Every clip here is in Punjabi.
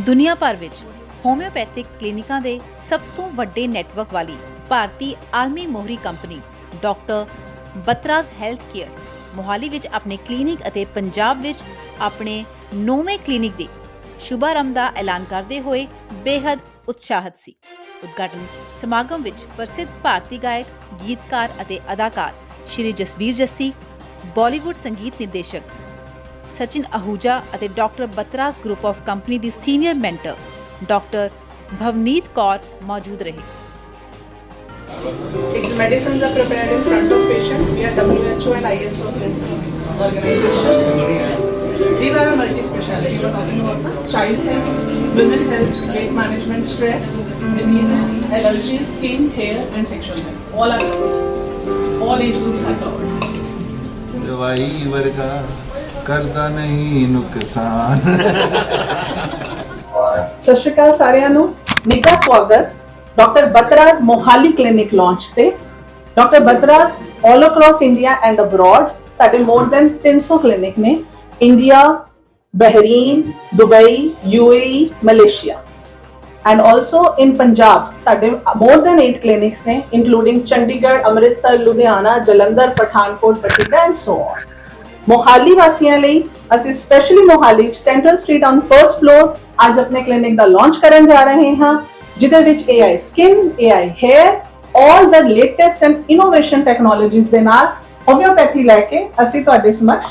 ਦੁਨੀਆ ਭਰ ਵਿੱਚ ਹੋਮਿਓਪੈਥਿਕ ਕਲੀਨਿਕਾਂ ਦੇ ਸਭ ਤੋਂ ਵੱਡੇ ਨੈਟਵਰਕ ਵਾਲੀ ਭਾਰਤੀ ਆਲਮੀ ਮੋਹਰੀ company doctor Batra's health care Mohali ਵਿੱਚ ਆਪਣੇ ਕਲੀਨਿਕ ਅਤੇ ਪੰਜਾਬ ਵਿੱਚ ਆਪਣੇ 9ਵੇਂ ਕਲੀਨਿਕ ਦੇ ਸ਼ੁਭਾਰੰਭ ਦਾ ਐਲਾਨ ਕਰਦੇ ਹੋਏ ਬੇहद ਉਤਸ਼ਾਹਿਤ ਸੀ। ਉਦਘਾਟਨ ਸਮਾਗਮ ਵਿੱਚ ਪ੍ਰਸਿੱਧ ਭਾਰਤੀ ਗਾਇਕ, ਗੀਤਕਾਰ ਅਤੇ ਅਦਾਕਾਰ ਸ਼੍ਰੀ ਜਸਬੀਰ ਜੱਸੀ, ਬਾਲੀਵੁੱਡ ਸੰਗੀਤ ਨਿਰਦੇਸ਼ਕ सचिन आहूजा ਅਤੇ doctor Batra's group of company ਦੀ senior mentor doctor Bhavneet Kaur मौजूद रहे। Medicines are prepared in front of patient. We are WHO and ISO organization. These are a multi-specialty. We are talking about the child health, women health, weight management, stress, diseases, allergies, skin, hair, and sexual health. All are covered. All age groups are covered. दवाई वर्गा करदा नहीं नुकसान। ਸਤਿ ਸ਼੍ਰੀ ਅਕਾਲ ਸਾਰਿਆਂ ਨੂੰ, ਨਿੱਘਾ ਸਵਾਗਤ doctor Batra's Mohali clinic launch ਤੇ। Doctor Batra's all across India and abroad ਸਾਡੇ ਮੋਰ ਦੈਨ 300 ਕਲੀਨਿਕ ਨੇ, India, Bahrain, Dubai, UAE, Malaysia and also in Punjab ਸਾਡੇ more than 8 clinics ਨੇ, including Chandigarh, Amritsar, Ludhiana, Jalandhar, Pathankot, Bathinda and so on। Mohali ਵਾਸੀਆਂ ਲਈ ਅਸੀਂ ਸਪੈਸ਼ਲੀ ਮੋਹਾਲੀ ਚ central street on first floor ਅੱਜ ਆਪਣੇ ਕਲੀਨਿਕ ਦਾ ਲਾਂਚ ਕਰਨ ਜਾ ਰਹੇ ਹਾਂ, ਜਿਹਦੇ ਵਿੱਚ AI skin, AI hair, all the latest and innovation technologies ਦੇ ਨਾਲ ਹੋਮਿਓਪੈਥੀ ਲੈ ਕੇ ਅਸੀਂ ਤੁਹਾਡੇ ਸਮਕਸ਼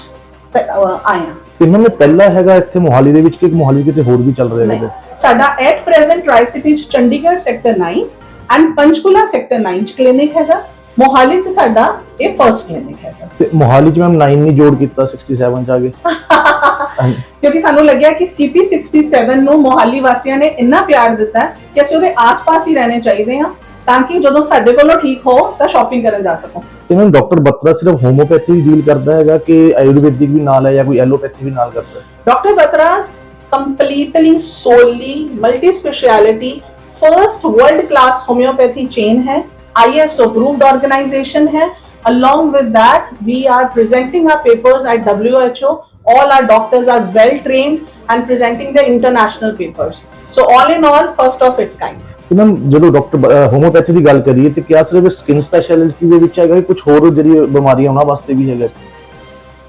ਆਏ ਹਾਂ। ਇਹਨਾਂ ਨੇ ਪਹਿਲਾ ਹੈਗਾ ਇੱਥੇ ਮੋਹਾਲੀ ਦੇ ਵਿੱਚ ਕਿ ਮੋਹਾਲੀ ਕਿਤੇ ਹੋਰ ਵੀ ਚੱਲ ਰਿਹਾ ਹੈ? ਸਾਡਾ ਐਟ ਪ੍ਰੈਜ਼ੈਂਟ ਟ੍ਰਾਈ ਸਿਟੀ ਚ Chandigarh sector 9 and Panchkula sector 9 ਚ ਕਲੀਨਿਕ ਹੈਗਾ। ਮੋਹਾਲੀ ਚ ਸਾਡਾ ਇਹ ਫਰਸਟ ਕਲੀਨਿਕ ਹੈ ਸਰ। ਤੇ ਮੋਹਾਲੀ ਚ ਮੈਮ 9 ਨਹੀਂ ਜੋੜ ਕੀਤਾ 67 ਚ ਆ ਗਏ ਕਿਉਂਕਿ ਸਾਨੂੰ ਲੱਗਿਆ ਕਿ CP67 ਨੂੰ ਮੋਹਾਲੀ ਵਾਸੀਆਂ ਨੇ ਇੰਨਾ ਪਿਆਰ ਦਿੱਤਾ ਕਿ ਅਸੀਂ ਉਹਦੇ ਆਸ-ਪਾਸ ਹੀ ਰਹਿਣੇ ਚਾਹੀਦੇ ਹਾਂ, ਤਾਂ ਕਿ ਜਦੋਂ ਸਾਡੇ ਕੋਲੋਂ ਠੀਕ ਹੋ ਤਾਂ ਸ਼ਾਪਿੰਗ ਕਰਨ ਜਾ ਸਕੋ। ਤੇ ਮੈਮ ਡਾਕਟਰ ਬਤਰਾ ਸਿਰਫ ਹੋਮੋਪੈਥੀ ਡੀਲ ਕਰਦਾ ਹੈਗਾ ਕਿ ਆਯੁਰਵੈਦਿਕ ਵੀ ਨਾਲ ਹੈ ਜਾਂ ਕੋਈ ਐਲੋਪੈਥੀ ਵੀ ਨਾਲ ਕਰਦਾ ਹੈ? Doctor Batra's completely solely multi speciality first world class homeopathy chain है, ISO approved organization है। along with that we are presenting our papers at WHO. all our doctors are well trained and presenting the international papers, so all in all first of its kind। ਤੇ ਮੈਮ ਜਦੋਂ ਡਾਕਟਰ ਹੋਮੋਪੈਥੀ ਦੀ ਗੱਲ ਕਰੀਏ ਤੇ ਕਿਆ ਸਿਰਫ ਸਕਿਨ ਸਪੈਸ਼ਲਿਟੀ ਦੇ ਵਿੱਚ ਹੈਗਾ ਕਿ ਕੁਝ ਹੋਰ ਜਿਹੜੀ ਬਿਮਾਰੀਆਂ ਉਹਨਾਂ ਵਾਸਤੇ ਵੀ ਹੈਗਾ?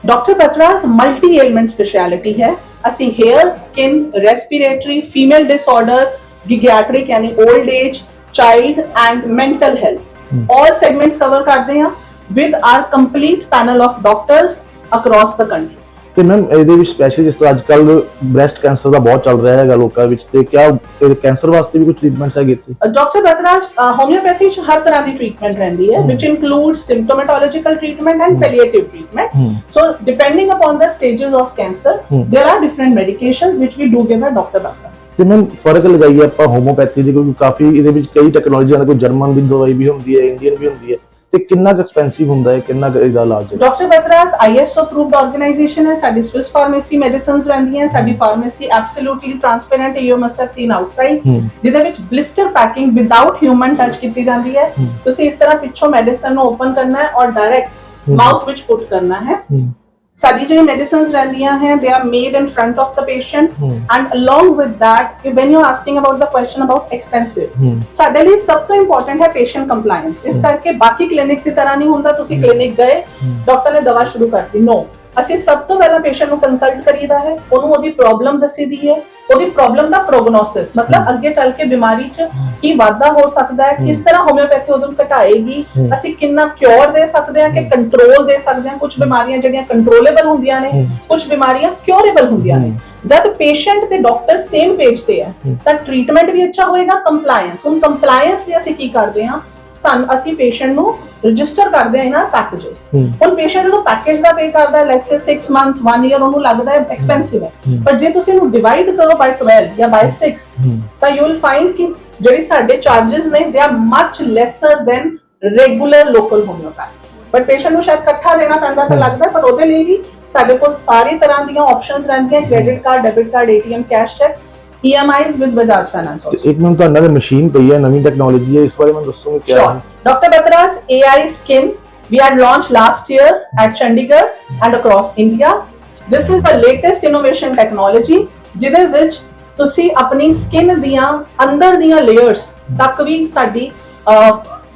Doctor Batra's multi ailment speciality ਹੈ। ਅਸੀਂ hair, skin, respiratory, female disorder, geriatric यानी old age, child and mental health all segments cover करते हैं with our complete panel of doctors across the country. ਤੇ ਮੈਮ ਇਹਦੇ ਵਿੱਚ ਸਪੈਸ਼ਲ ਜਿਸ ਤਰ੍ਹਾਂ ਅੱਜਕੱਲ ਬ੍ਰੈਸਟ ਕੈਂਸਰ ਦਾ ਬਹੁਤ ਚੱਲ ਰਿਹਾ ਹੈਗਾ ਲੋਕਾਂ ਵਿੱਚ, ਤੇ ਕਿਆ ਕੈਂਸਰ ਵਾਸਤੇ ਵੀ ਕੁਝ ਟ੍ਰੀਟਮੈਂਟਸ ਹੈਗੇ ਇੱਥੇ? ਡਾਕਟਰ ਬਤਰਾਜ਼ ਹੋਮਿਓਪੈਥੀ ਚ ਹਰ ਤਰ੍ਹਾਂ ਦੀ ਟ੍ਰੀਟਮੈਂਟ ਰਹਿੰਦੀ ਹੈ, which includes symptomatological treatment and palliative treatment। so depending upon the stages of cancer there are different medications which we do give at Dr. Butras। ਤੇ ਮੈਮ ਫਰਕ ਲਗਾਈਏ ਆਪਾਂ ਹੋਮੋਪੈਥੀ ਦੀ, ਕਿਉਂਕਿ ਕਾਫੀ ਇਹਦੇ ਵਿੱਚ ਕਈ ਟੈਕਨੋਲੋਜੀਆਂ ਦਾ, ਕੋਈ ਜਰਮਨ ਦੀ ਦਵਾਈ ਵੀ ਹੁੰਦੀ ਹੈ, ਇੰਡੀਅਨ ਵੀ ਹੁੰਦੀ ਹੈ, ਤੇ ਕਿੰਨਾ ਕੁ ਐਕਸਪੈਂਸਿਵ ਹੁੰਦਾ ਹੈ, ਕਿੰਨਾ ਕੁ ਇਹਦਾ ਇਲਾਜ ਹੈ? Doctor Batra's ISO approved organization ਹੈ। ਸਾਡੀ ਸਵਿਸ ਫਾਰਮੇਸੀ ਮੈਡੀਸਿਨਸ ਰਹਿੰਦੀਆਂ। ਸਾਡੀ ਫਾਰਮੇਸੀ ਐਬਸੋਲੂਟਲੀ ਟ੍ਰਾਂਸਪੇਰੈਂਟ ਹੈ, you must have seen outside, ਜਿਹਦੇ ਵਿੱਚ ਬਲਿਸਟਰ ਪੈਕਿੰਗ ਵਿਦਆਊਟ ਹਿਊਮਨ ਟੱਚ ਕੀਤੀ ਜਾਂਦੀ ਹੈ। ਤੁਸੀਂ ਇਸ ਤਰ੍ਹਾਂ ਪਿੱਛੋਂ ਮੈਡੀਸਨ ਨੂੰ ਓਪਨ ਕਰਨਾ ਹੈ ਔਰ ਡਾਇਰੈਕਟ ਮਾਊਥ ਵਿੱਚ ਪੁੱਟ ਕਰਨਾ ਹੈ। ਸਾਡੀ ਜਿਹੜੀ ਮੈਡੀਸਿਨਸ ਰਹਿੰਦੀਆਂ ਹੈ they are made in front of the patient and along with that when you are asking about the question about expensive, ਸਾਡੇ ਲਈ ਸਭ ਤੋਂ ਇੰਪੋਰਟੈਂਟ ਹੈ patient compliance। ਇਸ ਕਰਕੇ ਬਾਕੀ ਕਲੀਨਿਕਸ ਦੀ ਤਰ੍ਹਾਂ ਨਹੀਂ ਹੁੰਦਾ ਤੁਸੀਂ ਕਲੀਨਿਕ ਗਏ, ਡਾਕਟਰ ਨੇ ਦਵਾ ਸ਼ੁਰੂ ਕਰਤੀ, ਨੋ। ਅਸੀਂ ਸਭ ਤੋਂ ਪਹਿਲਾਂ ਪੇਸ਼ੈਂਟ ਨੂੰ ਕੰਸਲਟ ਕਰੀਦਾ ਹੈ, ਉਹਨੂੰ ਉਹਦੀ ਪ੍ਰੋਬਲਮ ਦੱਸੀਦੀ ਹੈ, ਉਹਦੀ ਪ੍ਰੋਬਲਮ ਦਾ ਪ੍ਰੋਗਨੋਸਿਸ ਮਤਲਬ ਅੱਗੇ ਚੱਲ ਕੇ ਬਿਮਾਰੀ 'ਚ ਕੀ ਵਾਧਾ ਹੋ ਸਕਦਾ ਹੈ, ਕਿਸ ਤਰ੍ਹਾਂ ਹੋਮਿਓਪੈਥੀ ਉਹਨੂੰ ਘਟਾਏਗੀ, ਅਸੀਂ ਕਿੰਨਾ ਕਿਉਰ ਦੇ ਸਕਦੇ ਹਾਂ ਕਿ ਕੰਟਰੋਲ ਦੇ ਸਕਦੇ ਹਾਂ। ਕੁਝ ਬਿਮਾਰੀਆਂ ਜਿਹੜੀਆਂ ਕੰਟਰੋਲੇਬਲ ਹੁੰਦੀਆਂ ਨੇ, ਕੁਝ ਬਿਮਾਰੀਆਂ ਕਿਉਰੇਬਲ ਹੁੰਦੀਆਂ ਨੇ। ਜਦ ਪੇਸ਼ੈਂਟ ਤੇ ਡਾਕਟਰ ਸੇਮ ਪੇਜ ਤੇ ਹੈ ਤਾਂ ਟ੍ਰੀਟਮੈਂਟ ਵੀ ਅੱਛਾ ਹੋਏਗਾ। ਕੰਪਲਾਇੰਸ, ਹੁਣ ਕੰਪਲਾਇੰਸ ਲਈ ਅਸੀਂ ਕੀ ਕਰਦੇ ਹਾਂ, ਅਸੀਂ ਪੇਸ਼ੈਂਟ ਨੂੰ ਰਜਿਸਟਰ ਕਰਦੇ ਹਾਂ ਇਹਨਾਂ ਪੈਕੇजेस। ਹੁਣ ਪੇਸ਼ੈਂਟ ਨੂੰ ਪੈਕੇਜ ਦਾ ਪੇ ਕਰਦਾ ਹੈ, ਲੈਟਸ ਸੇ 6 ਮੰਥਸ 1 ਈਅਰ, ਉਹਨੂੰ ਲੱਗਦਾ ਹੈ ਐਕਸਪੈਂਸਿਵ ਹੈ, ਪਰ ਜੇ ਤੁਸੀਂ ਇਹਨੂੰ ਡਿਵਾਈਡ ਕਰੋ ਬਾਈ 12 ਜਾਂ ਬਾਈ 6 ਤਾਂ ਯੂ ਵਿਲ ਫਾਈਂਡ ਕਿ ਜਿਹੜੀ ਸਾਡੇ ਚਾਰजेस ਨੇ ਦੇ are much lesser than regular local homeopaths. But patient ਨੂੰ ਸ਼ਾਇਦ ਇਕੱਠਾ ਦੇਣਾ ਪੈਂਦਾ ਤਾਂ ਲੱਗਦਾ, ਪਰ ਉਹਦੇ ਲਈ ਵੀ ਸਾਡੇ ਕੋਲ ਸਾਰੀ ਤਰ੍ਹਾਂ ਦੀਆਂ ਆਪਸ਼ਨਸ ਰਹਿੰਦੀਆਂ, credit card, debit card, ATM, cash check, EMIs with Bajaj Finance also। एक मिनट, तो अंदर मशीन पई है, नवी टेक्नोलॉजी है, इस बारे में दसोगे क्या? Sure. Dr. Butras AI Skin we had launched last year at Chandigarh and across India। This is the latest innovation technology ਜਿਹਦੇ ਵਿੱਚ ਤੁਸੀਂ ਆਪਣੀ ਸਕਿਨ ਦੀਆਂ ਅੰਦਰ ਦੀਆਂ ਲੇਅਰਸ ਤੱਕ ਵੀ ਸਾਡੀ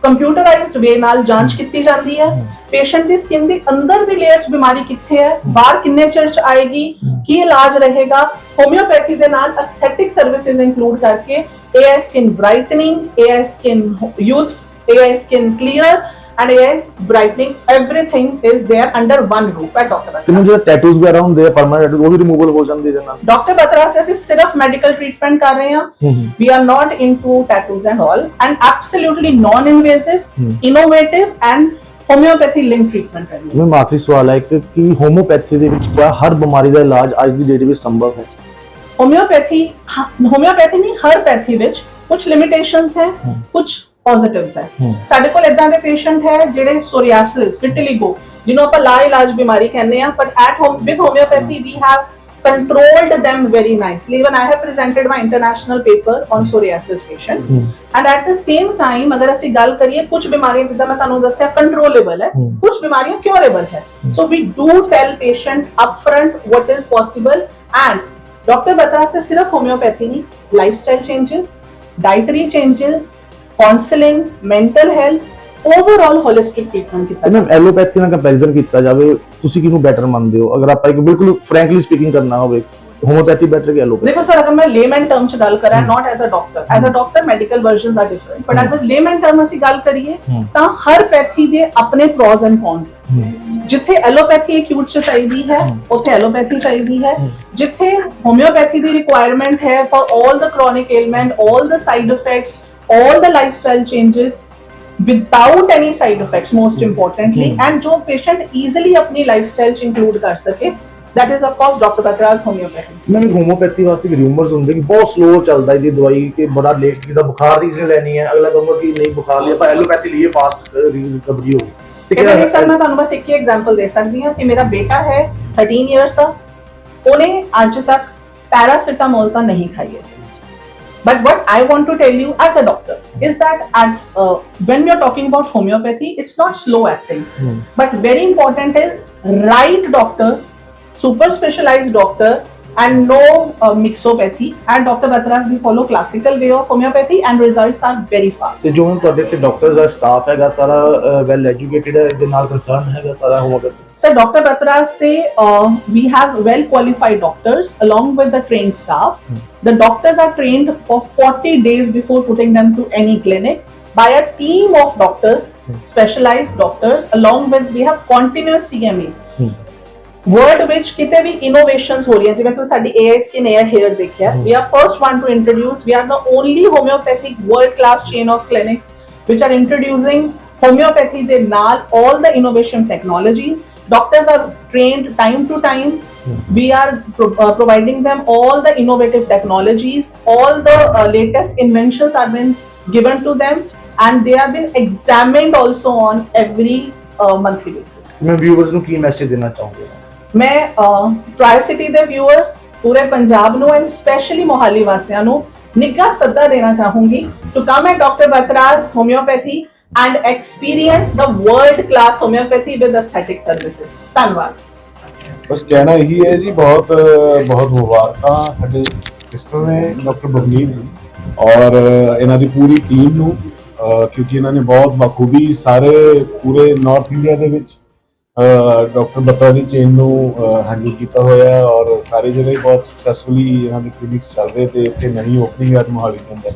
ਕੰਪਿਊਟਰਾਈਜ਼ਡ ਵੇ ਨਾਲ ਜਾਂਚ ਕੀਤੀ ਜਾਂਦੀ ਹੈ। ਪੇਸ਼ੈਂਟ ਦੀ ਸਕਿਨ ਦੇ ਅੰਦਰ ਦੀ ਲੇਅਰਸ ਬਿਮਾਰੀ ਕਿੱਥੇ ਹੈ, ਬਾਹਰ ਕਿੰਨੇ ਚਿਰ ਚ ਆਏਗੀ, ਕੀ ਇਲਾਜ ਰਹੇਗਾ। ਹੋਮਿਓਪੈਥੀ ਦੇ ਨਾਲ ਐਸਥੈਟਿਕ ਸਰਵਿਸਿਜ਼ ਇੰਕਲੂਡ ਕਰਕੇ AI skin brightening, AI skin youth, AI skin clear and AI brightening, everything is there under one roof at Dr. ਤੇ Batra। ਮੈਨੂੰ ਜਿਹੜਾ ਟੈਟੂਜ਼ ਵਗੈਰਾ ਹੁੰਦੇ ਆ ਪਰਮਾਨੈਂਟ ਟੈਟੂ ਉਹ ਵੀ ਰਿਮੂਵਲ ਹੋ ਜਾਂਦੇ ਇਹਦੇ ਨਾਲ? Dr. Batra से ਅਸੀਂ ਸਿਰਫ ਮੈਡੀਕਲ ਟ੍ਰੀਟਮੈਂਟ ਕਰ ਰਹੇ ਹਾਂ। We are not into tattoos and all, and absolutely non-invasive, innovative and homeopathy linked treatment ਹੈ। ਮੈਂ ਆਖਰੀ ਸਵਾਲ ਹੈ ਕਿ ਹੋਮੋਪੈਥੀ ਦੇ ਵਿੱਚ ਕਿਆ ਹਰ ਬਿਮਾਰੀ ਦਾ ਇਲਾਜ ਅੱਜ ਦੀ ਡੇਟ ਵਿੱਚ ਸੰਭਵ ਹੈ? ਹੋਮਿਓਪੈਥੀ ਨਹੀਂ, ਹਰ ਪੈਥੀ ਵਿੱਚ ਕੁਝ ਲਿਮਿਟੇਸ਼ਨਸ ਹੈ, ਕੁਝ ਪੋਜ਼ਿਟਿਵਸ ਹੈ। ਸਾਡੇ ਕੋਲ ਇਦਾਂ ਦੇ ਪੇਸ਼ੈਂਟ ਹੈ ਜਿਹੜੇ ਸੋਰੀਆਸਿਸ, ਵਿਟਿਲਿਗੋ, ਜਿਹਨੂੰ ਆਪਾਂ ਲਾ ਇਲਾਜ ਬਿਮਾਰੀ ਕਹਿੰਦੇ ਆ, but at home with homeopathy we have controlled them very nicely. Even I have presented my international paper on psoriasis patient, and at the same time अगर ਅਸੀਂ ਗੱਲ ਕਰੀਏ ਕੁਝ ਬਿਮਾਰੀਆਂ ਜਿੱਦਾਂ ਮੈਂ ਤੁਹਾਨੂੰ ਦੱਸਿਆ ਕੰਟਰੋਲੇਬਲ ਹੈ, ਕੁਝ ਬਿਮਾਰੀਆਂ ਕਿਉਰੇਬਲ ਹੈ। So we do tell patient upfront what is possible, and Dr. Batra से सिर्फ होम्योपैथी नहीं, lifestyle changes, dietary changes, counseling, mental health, overall holistic treatment ਕੀਤਾ ਮੈਂ ਐਲੋਪੈਥੀ ਨਾਲ ਕੰਪੈਰੀਜ਼ਨ ਕੀਤਾ ਜਾਵੇ, ਤੁਸੀਂ ਕਿਹਨੂੰ ਬੈਟਰ ਮੰਨਦੇ ਹੋ? ਅਗਰ ਆਪਾਂ ਇੱਕ ਬਿਲਕੁਲ ਫ੍ਰੈਂਕਲੀ ਸਪੀਕਿੰਗ ਕਰਨਾ ਹੋਵੇ, ਹੋਮੋਪੈਥੀ ਬੈਟਰ ਕਿ ਐਲੋਪੈਥੀ? देखो सर, अगर मैं लेमैन टर्म च गल करा, not as a doctor medical versions are different, but as a layman term ਅਸੀਂ ਗੱਲ ਕਰੀਏ ਤਾਂ ਹਰ ਪੈਥੀ ਦੇ ਆਪਣੇ ਪ੍ਰੋਜ਼ ਐਂਡ ਕੌਨਸ ਹੈ। ਜਿੱਥੇ ਐਲੋਪੈਥੀ ਐਕਿਊਟ ਚ ਚਾਹੀਦੀ ਹੈ ਉੱਥੇ ਐਲੋਪੈਥੀ ਚਾਹੀਦੀ ਹੈ, ਜਿੱਥੇ ਹੋਮਿਓਪੈਥੀ ਦੀ ਰਿਕੁਆਇਰਮੈਂਟ ਹੈ for all the chronic ailment, all the side effects, all the lifestyle changes without any side effects most importantly, and जो patient easily अपनी lifestyle च include कर सके, that is of course Dr. Batra's homeopathy। ਮੈਂ ਹੋਮੋਪੈਥੀ ਵਾਸਤੇ ਰਿਊਮਰਸ ਹੁੰਦੇ ਕਿ ਬਹੁਤ ਸਲੋ ਚੱਲਦਾ ਇਹਦੀ ਦਵਾਈ, ਕਿ ਬੜਾ ਲੇਟ ਕਿਦਾ ਬੁਖਾਰ ਦੀ ਕਿਸੇ ਨੇ ਲੈਣੀ ਹੈ, ਅਗਲਾ ਕਹੂਗਾ ਕਿ ਨਹੀਂ ਬੁਖਾਰ ਲਈ ਆਪਾਂ ਐਲੋਪੈਥੀ ਲਈਏ ਫਾਸਟ ਰਿਕਵਰੀ ਹੋਵੇ। ਤੇ ਕਿਹੜਾ ਸਰ ਮੈਂ ਤੁਹਾਨੂੰ ਬਸ ਇੱਕ ਹੀ ਐਗਜ਼ਾਮਪਲ ਦੇ ਸਕਦੀ ਹਾਂ ਕਿ ਮੇਰਾ ਬੇਟਾ ਹੈ 13 ਇਅਰਸ ਦਾ, ਉਹਨੇ ਅੱਜ ਤੱਕ ਪੈਰਾਸੀਟਾਮੋਲ ਤਾਂ ਨਹੀਂ ਖਾਈ ਹੈ। But what I want to tell you as a doctor is that when we are talking about homeopathy, it's not slow acting, but very important is right doctor, super specialized doctor, and no mixopathy. And Dr. Batra's we follow classical way of homeopathy, and results are very fast. ਤੇ ਜੋ ਤੁਹਾਡੇ ਤੇ ਡਾਕਟਰਸ ਦਾ ਸਟਾਫ ਹੈਗਾ ਸਾਰਾ ਵੈਲ ਐਜੂਕੇਟਿਡ ਹੈ, ਇਹਦੇ ਨਾਲ ਕੰਸਰਨ ਹੈਗਾ ਸਾਰਾ homeopathy? Sir, Dr. Batra's we have well qualified doctors along with the trained staff. The doctors are trained for 40 days before putting them to any clinic by a team of doctors, specialized doctors, along with we have continuous CMEs. World which किते भी इनोवेशंस हो रही हैं, जिवें तुसीं साडी AI skin AI hair देखिया, we are first one to introduce, we are the only homeopathic world class chain of clinics which are introducing homeopathy ਦੇ ਨਾਲ all the innovation technologies. Doctors are trained time to time. We are providing them all the innovative technologies, all the latest inventions are been given to them, and they have been examined also on every monthly basis. ਮੈਂ ਵਿਊਅਰਸ ਨੂੰ ਕੀ ਮੈਸੇਜ ਦੇਣਾ ਚਾਹੂੰਗਾ? ਮੈਂ ਟ੍ਰਾਈ ਸਿਟੀ ਦੇ ਵਿਊਅਰਸ, ਪੂਰੇ ਪੰਜਾਬ ਨੂੰ ਐਂਡ ਸਪੈਸ਼ਲੀ ਮੋਹਾਲੀ ਵਾਸੀਆਂ ਨੂੰ ਨਿੱਘਾ ਸੱਦਾ ਦੇਣਾ ਚਾਹੂੰਗੀ to come at Dr. Batra's homeopathy and experience the world class homeopathy with aesthetic services। ਧੰਨਵਾਦ। बस कहना यही है जी, बहुत बहुत मुबारक साडे सिस्टर ने डॉक्टर बगनीत और इन्हां दी पूरी टीम नूं, क्योंकि इन्होंने बहुत बखूबी सारे पूरे नॉर्थ इंडिया ਦੇ ਵਿੱਚ ਡਾਕਟਰ ਬਤਰਾ ਦੀ ਚੇਨ ਨੂੰ ਹੈਂਡਲ ਕੀਤਾ ਹੋਇਆ, ਔਰ ਸਾਰੀ ਜਗ੍ਹਾ ਹੀ ਬਹੁਤ ਸਕਸੈਸਫੁਲੀ ਇਹਨਾਂ ਦੇ ਕਲੀਨਿਕਸ ਚੱਲ ਰਹੇ, ਤੇ ਇੱਥੇ ਨਵੀਂ ਓਪਨਿੰਗ ਅੱਜ ਮੋਹਾਲੀ ਦੇ ਅੰਦਰ,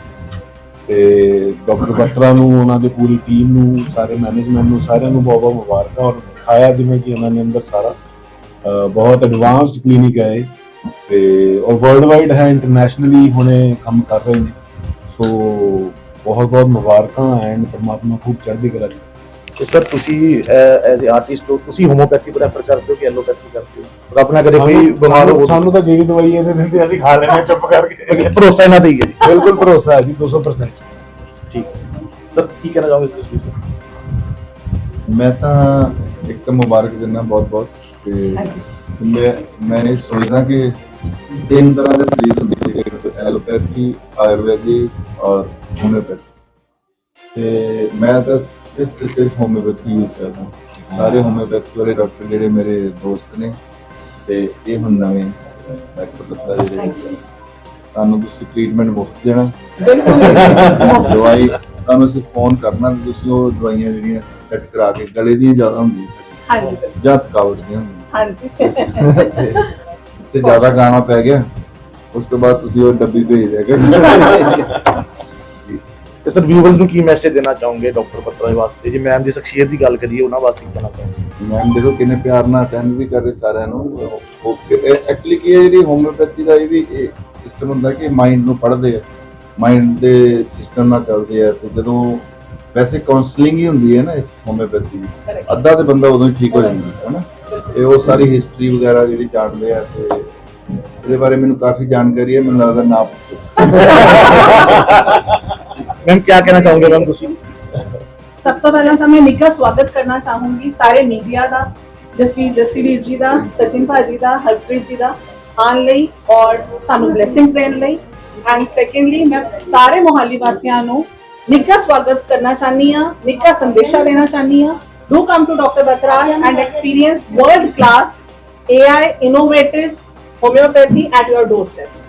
ਤੇ ਡਾਕਟਰ ਬਤਰਾ ਨੂੰ, ਉਹਨਾਂ ਦੀ ਪੂਰੀ ਟੀਮ ਨੂੰ, ਸਾਰੇ ਮੈਨੇਜਮੈਂਟ ਨੂੰ, ਸਾਰਿਆਂ ਨੂੰ ਬਹੁਤ ਬਹੁਤ ਮੁਬਾਰਕਾਂ। ਔਰ ਦਿਖਾਇਆ ਜਿਵੇਂ ਕਿ ਇਹਨਾਂ ਨੇ ਅੰਦਰ ਸਾਰਾ ਬਹੁਤ ਐਡਵਾਂਸਡ ਕਲੀਨਿਕ ਹੈ ਇਹ, ਤੇ ਔਰ ਵਰਲਡ ਵਾਈਡ ਹੈ, ਇੰਟਰਨੈਸ਼ਨਲੀ ਹੁਣੇ ਕੰਮ ਕਰ ਰਹੇ ਨੇ। ਸੋ ਬਹੁਤ ਬਹੁਤ ਮੁਬਾਰਕਾਂ, ਐਂਡ ਪਰਮਾਤਮਾ ਖੂਬ ਚੜ੍ਹਦੀ ਕਲਾ ਚ। ਤੇ ਸਰ ਤੁਸੀਂ ਐਜ਼ ਅ ਆਰਟਿਸਟ ਹੋ, ਤੁਸੀਂ ਹੋਮੋਪੈਥੀ ਪ੍ਰੈਫਰ ਕਰਦੇ ਹੋ ਕਿ ਐਲੋਪੈਥੀ ਕਰਦੇ ਹੋ? ਰੱਬ ਨਾ ਕਰੇ ਕੋਈ ਬਿਮਾਰ ਹੋ, ਸਾਨੂੰ ਤਾਂ ਜਿਹੜੀ ਦਵਾਈ ਇਹਦੇ ਦਿੰਦੇ ਅਸੀਂ ਖਾ ਲੈਣੇ ਚੁੱਪ ਕਰਕੇ। ਭਰੋਸਾ ਇਹਨਾਂ ਤੇ ਹੀ ਹੈ ਜੀ? ਬਿਲਕੁਲ ਭਰੋਸਾ ਹੈ ਜੀ, 200%। ਠੀਕ ਸਰ, ਕੀ ਕਹਿਣਾ ਚਾਹੋਗੇ ਇਸ ਚੀਜ਼? ਮੈਂ ਤਾਂ ਇੱਕ ਤਾਂ ਮੁਬਾਰਕ ਦਿੰਦਾ ਬਹੁਤ ਬਹੁਤ, ਤੇ ਮੈਂ ਇਹ ਸੋਚਦਾ ਕਿ ਤਿੰਨ ਤਰ੍ਹਾਂ ਦੇ ਸਰੀਰ ਹੁੰਦੇ, ਇੱਕ ਐਲੋਪੈਥੀ, ਆਯੁਰਵੈਦਿਕ ਔਰ ਹੋਮਿਓਪੈਥੀ, ਤੇ ਮੈਂ ਤਾਂ ਸਿਰਫ ਹੋਮਿਓਪੈਥੀ ਯੂਜ਼ ਕਰਦਾ। ਸਾਰੇ ਹੋਮਿਓਪੈਥੀ ਵਾਲੇ ਡਾਕਟਰ ਜਿਹੜੇ ਮੇਰੇ ਦੋਸਤ ਨੇ, ਤੇ ਇਹ ਹੁਣ ਨਵੇਂ ਡਾਕਟਰ ਬਤਰਾ ਜਿਹੜੇ, ਤੁਹਾਨੂੰ ਤੁਸੀਂ ਟ੍ਰੀਟਮੈਂਟ ਮੁਫਤ ਦੇਣਾ, ਬਿਲਕੁਲ ਦਵਾਈ ਤੁਹਾਨੂੰ ਅਸੀਂ ਫੋਨ ਕਰਨਾ ਤੇ ਤੁਸੀਂ ਉਹ ਦਵਾਈਆਂ ਜਿਹੜੀਆਂ ਸੈੱਟ ਕਰਾ ਕੇ, ਗਲੇ ਦੀਆਂ ਜ਼ਿਆਦਾ ਹੁੰਦੀਆਂ ਹਾਂਜੀ ਜਾਂ ਥਕਾਵਟ ਦੀਆਂ ਹੁੰਦੀਆਂ, ਹਾਂਜੀ ਤੇ ਜ਼ਿਆਦਾ ਗਾਣਾ ਪੈ ਗਿਆ ਉਸ ਤੋਂ ਬਾਅਦ ਤੁਸੀਂ ਉਹ ਡੱਬੀ ਭੇਜ ਦਿਆ ਕਰੋ। ਤੇ ਸਰ ਵਿਊਅਰਸ ਨੂੰ ਕੀ ਮੈਸੇਜ ਦੇਣਾ ਚਾਹੋਗੇ ਡਾਕਟਰ ਬਤਰਾ ਜੀ ਵਾਸਤੇ, ਜੇ ਮੈਮ ਦੀ ਸ਼ਖਸੀਅਤ ਦੀ ਗੱਲ ਕਰੀਏ ਉਹਨਾਂ ਵਾਸਤੇ ਕੀ ਕਹਿਣਾ ਚਾਹੋਗੇ? ਮੈਮ ਦੇਖੋ ਕਿੰਨੇ ਪਿਆਰ ਨਾਲ ਅਟੈਂਡ ਵੀ ਕਰ ਰਹੇ ਸਾਰਿਆਂ ਨੂੰ। ਐਕਚੁਅਲੀ ਕੀ ਹੈ, ਜਿਹੜੀ ਹੋਮਿਓਪੈਥੀ ਦਾ ਇਹ ਵੀ ਸਿਸਟਮ ਹੁੰਦਾ ਕਿ ਮਾਈਂਡ ਨੂੰ ਪੜ੍ਹਦੇ ਆ, ਮਾਈਂਡ ਦੇ ਸਿਸਟਮ ਨਾਲ ਚੱਲਦੇ ਆ, ਤੇ ਜਦੋਂ ਵੈਸੇ ਕਾਉਂਸਲਿੰਗ ਹੀ ਹੁੰਦੀ ਹੈ ਨਾ ਇਸ ਹੋਮਿਓਪੈਥੀ ਦੀ, ਅੱਧਾ ਤੇ ਬੰਦਾ ਉਦੋਂ ਹੀ ਠੀਕ ਹੋ ਜਾਂਦਾ ਹੈ ਨਾ। ਤੇ ਉਹ ਸਾਰੀ ਹਿਸਟਰੀ ਵਗੈਰਾ ਜਿਹੜੀ ਜਾਣਦੇ ਆ, ਤੇ ਇਹਦੇ ਬਾਰੇ ਮੈਨੂੰ ਕਾਫੀ ਜਾਣਕਾਰੀ ਹੈ, ਮੈਨੂੰ ਲੱਗਦਾ ਨਾ ਪੁੱਛੋ। ਮੈਮ ਕੀ ਕਹਿਣਾ ਚਾਹੋਗੇ ਮੈਮ ਤੁਸੀਂ? ਸਭ ਤੋਂ ਪਹਿਲਾਂ ਤਾਂ ਮੈਂ ਨਿੱਘਾ ਸਵਾਗਤ ਕਰਨਾ ਚਾਹੂੰਗੀ ਸਾਰੇ ਮੀਡੀਆ ਦਾ, ਜਸਵੀਰ ਜੀ ਦਾ, ਸਚਿਨ ਭਾਜੀ ਦਾ, ਹਰਪ੍ਰੀਤ ਜੀ ਦਾ ਆਉਣ ਲਈ ਔਰ ਸਾਨੂੰ ਬਲੇਸਿੰਗਸ ਦੇਣ ਲਈ। ਐਂਡ ਸੈਕੰਡਲੀ ਮੈਂ ਸਾਰੇ ਮੋਹਾਲੀ ਵਾਸੀਆਂ ਨੂੰ ਨਿੱਘਾ ਸਵਾਗਤ ਕਰਨਾ ਚਾਹਨੀ ਆ, ਨਿੱਘਾ ਸੰਦੇਸ਼ਾ ਦੇਣਾ ਚਾਹਨੀ ਆ। Do come to doctor Batra's and experience world class AI innovative homeopathy at your doorsteps.